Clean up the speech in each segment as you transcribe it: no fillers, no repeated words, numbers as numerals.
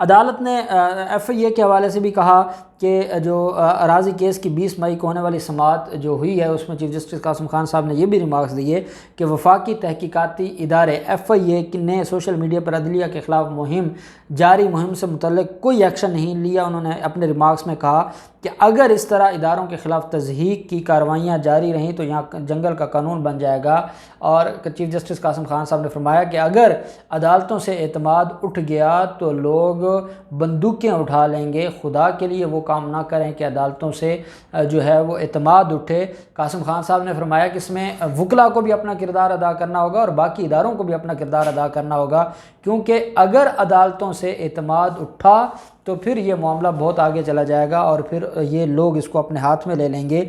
عدالت نے FIA کے حوالے سے بھی کہا کہ جو اراضی کیس کی 20 مئی کو ہونے والی سماعت جو ہوئی ہے اس میں چیف جسٹس قاسم خان صاحب نے یہ بھی ریمارکس دیے کہ وفاقی تحقیقاتی ادارے FIA نے سوشل میڈیا پر عدلیہ کے خلاف مہم سے متعلق کوئی ایکشن نہیں لیا۔ انہوں نے اپنے ریمارکس میں کہا کہ اگر اس طرح اداروں کے خلاف تضحیک کی کارروائیاں جاری رہیں تو یہاں جنگل کا قانون بن جائے گا۔ اور چیف جسٹس قاسم خان صاحب نے فرمایا کہ اگر عدالتوں سے اعتماد اٹھ گیا تو لوگ بندوقیں اٹھا لیں گے، خدا کے لیے وہ کام نہ کریں کہ عدالتوں سے جو ہے وہ اعتماد اٹھے۔ قاسم خان صاحب نے فرمایا کہ اس میں وکلاء کو بھی اپنا کردار ادا کرنا ہوگا اور باقی اداروں کو بھی اپنا کردار ادا کرنا ہوگا، کیونکہ اگر عدالتوں سے اعتماد اٹھا تو پھر یہ معاملہ بہت آگے چلا جائے گا اور پھر یہ لوگ اس کو اپنے ہاتھ میں لے لیں گے۔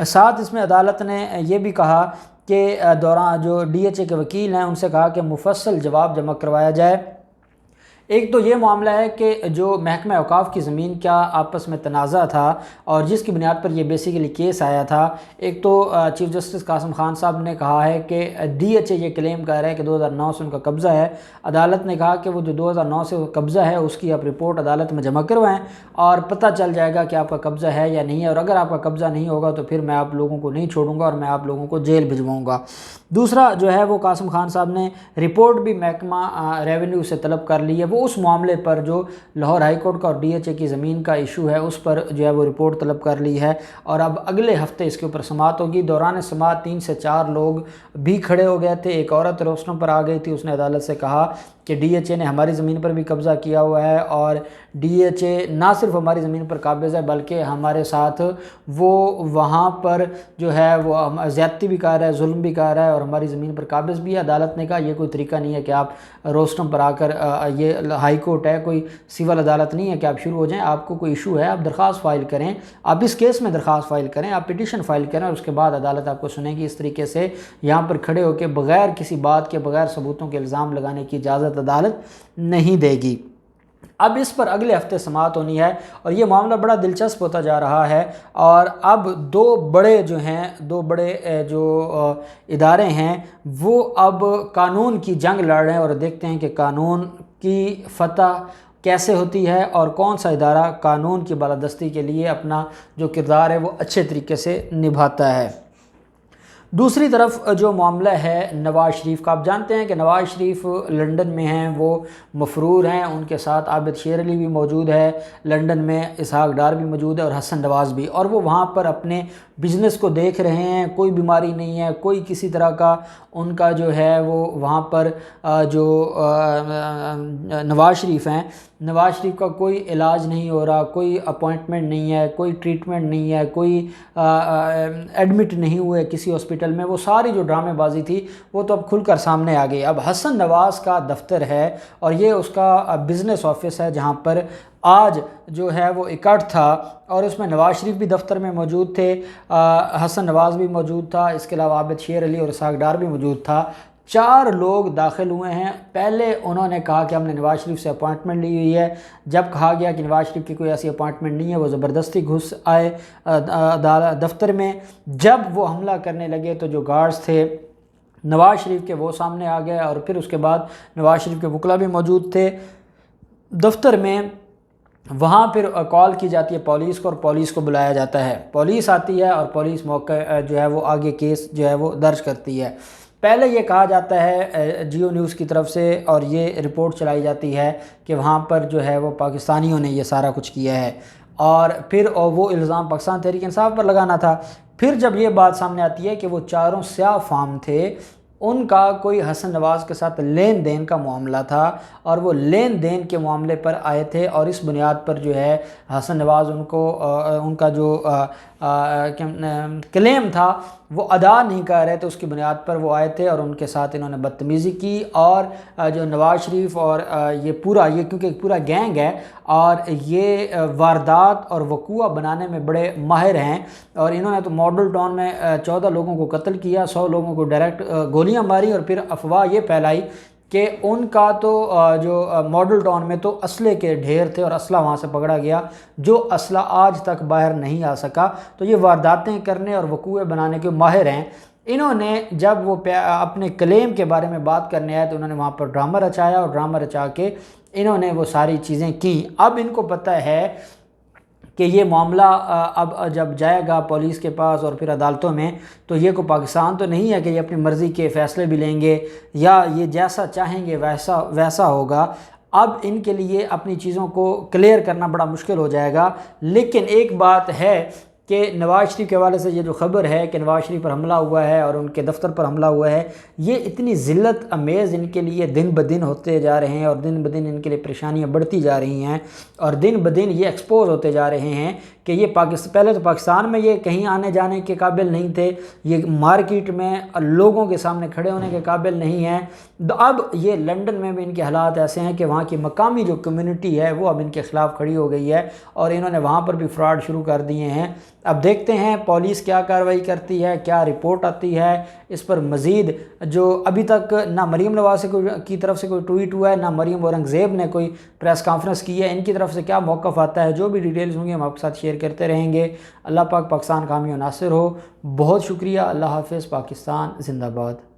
ساتھ اس میں عدالت نے یہ بھی کہا کہ دوران جو DHA کے وکیل ہیں ان سے کہا کہ مفصل جواب جمع کروایا جائے۔ ایک تو یہ معاملہ ہے کہ جو محکمہ اوقاف کی زمین کا آپس میں تنازع تھا اور جس کی بنیاد پر یہ بیسیکلی کیس آیا تھا، ایک تو چیف جسٹس قاسم خان صاحب نے کہا ہے کہ DHA یہ کلیم کر رہا ہے کہ 2009 سے ان کا قبضہ ہے۔ عدالت نے کہا کہ وہ جو 2009 سے قبضہ ہے اس کی آپ رپورٹ عدالت میں جمع کروائیں اور پتہ چل جائے گا کہ آپ کا قبضہ ہے یا نہیں ہے، اور اگر آپ کا قبضہ نہیں ہوگا تو پھر میں آپ لوگوں کو نہیں چھوڑوں گا اور میں آپ لوگوں کو جیل بھجواؤں گا۔ دوسرا جو ہے وہ قاسم خان صاحب نے رپورٹ بھی محکمہ ریونیو سے طلب کر لی ہے، وہ اس معاملے پر جو لاہور ہائی کورٹ کا اور DHA کی زمین کا ایشو ہے اس پر جو ہے وہ رپورٹ طلب کر لی ہے، اور اب اگلے ہفتے اس کے اوپر سماعت ہوگی۔ دوران سماعت 3 سے 4 لوگ بھی کھڑے ہو گئے تھے، ایک عورت روشنوں پر آ گئی تھی، اس نے عدالت سے کہا کہ DHA نے ہماری زمین پر بھی قبضہ کیا ہوا ہے اور DHA نہ صرف ہماری زمین پر قابض ہے بلکہ ہمارے ساتھ وہ وہاں پر جو ہے وہ زیادتی بھی کر رہا ہے، ظلم بھی کر رہا ہے اور ہماری زمین پر قابض بھی ہے۔ عدالت نے کہا یہ کوئی طریقہ نہیں ہے کہ آپ روسٹم پر آ کر، یہ ہائی کورٹ ہے، کوئی سول عدالت نہیں ہے کہ آپ شروع ہو جائیں، آپ کو کوئی ایشو ہے آپ درخواست فائل کریں، آپ اس کیس میں درخواست فائل کریں، آپ پٹیشن فائل کریں اور اس کے بعد عدالت آپ کو سنے گی۔ اس طریقے سے یہاں پر کھڑے ہو کے بغیر کسی بات کے، بغیر ثبوتوں کے الزام لگانے کی اجازت عدالت نہیں دے گی۔ اب اس پر اگلے ہفتے سماعت ہونی ہے اور یہ معاملہ بڑا دلچسپ ہوتا جا رہا ہے، اور اب دو بڑے جو ادارے ہیں وہ اب قانون کی جنگ لڑ رہے ہیں، اور دیکھتے ہیں کہ قانون کی فتح کیسے ہوتی ہے اور کون سا ادارہ قانون کی بالادستی کے لیے اپنا جو کردار ہے وہ اچھے طریقے سے نبھاتا ہے۔ دوسری طرف جو معاملہ ہے نواز شریف کا، آپ جانتے ہیں کہ نواز شریف لنڈن میں ہیں، وہ مفرور ہیں، ان کے ساتھ عابد شیر علی بھی موجود ہے لنڈن میں، اسحاق ڈار بھی موجود ہے اور حسن نواز بھی، اور وہ وہاں پر اپنے بزنس کو دیکھ رہے ہیں، کوئی بیماری نہیں ہے، کوئی کسی طرح کا ان کا جو ہے وہ وہاں پر جو نواز شریف ہیں، نواز شریف کا کوئی علاج نہیں ہو رہا، کوئی اپوائنٹمنٹ نہیں ہے، کوئی ٹریٹمنٹ نہیں ہے، کوئی ایڈمٹ نہیں ہوئے کسی ہاسپٹل میں، وہ ساری جو ڈرامے بازی تھی وہ تو اب کھل کر سامنے آ گئی۔ اب حسن نواز کا دفتر ہے اور یہ اس کا بزنس آفس ہے جہاں پر آج جو ہے وہ اکٹھ تھا، اور اس میں نواز شریف بھی دفتر میں موجود تھے، حسن نواز بھی موجود تھا، اس کے علاوہ عابد شیر علی اور اسحاق ڈار بھی موجود تھا۔ 4 لوگ داخل ہوئے ہیں۔ پہلے انہوں نے کہا کہ ہم نے نواز شریف سے اپوائنٹمنٹ لی ہوئی ہے، جب کہا گیا کہ نواز شریف کی کوئی ایسی اپوائنٹمنٹ نہیں ہے وہ زبردستی گھس آئے دفتر میں۔ جب وہ حملہ کرنے لگے تو جو گارڈز تھے نواز شریف کے وہ سامنے آ گئے، اور پھر اس کے بعد نواز شریف کے وکلاء بھی موجود تھے دفتر میں۔ وہاں پھر کال کی جاتی ہے پولیس کو اور پولیس کو بلایا جاتا ہے، پولیس آتی ہے اور پولیس موقع جو ہے وہ آگے کیس جو ہے وہ درج کرتی ہے۔ پہلے یہ کہا جاتا ہے جیو نیوز کی طرف سے اور یہ رپورٹ چلائی جاتی ہے کہ وہاں پر جو ہے وہ پاکستانیوں نے یہ سارا کچھ کیا ہے، اور پھر وہ الزام پاکستان تحریک انصاف پر لگانا تھا۔ پھر جب یہ بات سامنے آتی ہے کہ وہ 4 سیاہ فام تھے، ان کا کوئی حسن نواز کے ساتھ لین دین کا معاملہ تھا اور وہ لین دین کے معاملے پر آئے تھے، اور اس بنیاد پر جو ہے حسن نواز ان کا جو کلیم تھا وہ ادا نہیں کر رہے تھے، اس کی بنیاد پر وہ آئے تھے اور ان کے ساتھ انہوں نے بدتمیزی کی، اور جو نواز شریف اور یہ کیونکہ ایک پورا گینگ ہے اور یہ واردات اور وقوع بنانے میں بڑے ماہر ہیں، اور انہوں نے تو ماڈل ٹاؤن میں 14 لوگوں کو قتل کیا، 100 لوگوں کو ڈائریکٹ گولیاں ماری، اور پھر افواہ یہ پھیلائی کہ ان کا تو جو ماڈل ٹاؤن میں تو اسلحے کے ڈھیر تھے اور اسلحہ وہاں سے پکڑا گیا، جو اسلحہ آج تک باہر نہیں آ سکا۔ تو یہ وارداتیں کرنے اور وقوع بنانے کے ماہر ہیں۔ انہوں نے جب وہ اپنے کلیم کے بارے میں بات کرنے آئے تو انہوں نے وہاں پر ڈرامہ رچایا، اور ڈرامہ رچا کے انہوں نے وہ ساری چیزیں کی۔ اب ان کو پتہ ہے کہ یہ معاملہ اب جب جائے گا پولیس کے پاس اور پھر عدالتوں میں، تو یہ کو پاکستان تو نہیں ہے کہ یہ اپنی مرضی کے فیصلے بھی لیں گے یا یہ جیسا چاہیں گے ویسا ہوگا۔ اب ان کے لیے اپنی چیزوں کو کلیئر کرنا بڑا مشکل ہو جائے گا۔ لیکن ایک بات ہے کہ نواز شریف کے حوالے سے یہ جو خبر ہے کہ نواز شریف پر حملہ ہوا ہے اور ان کے دفتر پر حملہ ہوا ہے، یہ اتنی ذلت امیز ان کے لیے دن بدن ہوتے جا رہے ہیں، اور دن بدن ان کے لیے پریشانیاں بڑھتی جا رہی ہیں، اور دن بدن یہ ایکسپوز ہوتے جا رہے ہیں کہ یہ پہلے تو پاکستان میں یہ کہیں آنے جانے کے قابل نہیں تھے، یہ مارکیٹ میں لوگوں کے سامنے کھڑے ہونے کے قابل نہیں ہیں۔ اب یہ لنڈن میں بھی ان کے حالات ایسے ہیں کہ وہاں کی مقامی جو کمیونٹی ہے وہ اب ان کے خلاف کھڑی ہو گئی ہے، اور انہوں نے وہاں پر بھی فراڈ شروع کر دیے ہیں۔ اب دیکھتے ہیں پولیس کیا کارروائی کرتی ہے، کیا رپورٹ آتی ہے اس پر مزید۔ جو ابھی تک نہ مریم نواز کی طرف سے کوئی ٹویٹ ہوا ہے، نہ مریم اورنگزیب نے کوئی پریس کانفرنس کی ہے، ان کی طرف سے کیا موقف آتا ہے، جو بھی ڈیٹیلز ہوں گے ہم آپ کے ساتھ شیئر کرتے رہیں گے۔ اللہ پاک پاکستان کامیاب و ناصر ہو۔ بہت شکریہ۔ اللہ حافظ۔ پاکستان زندہ باد۔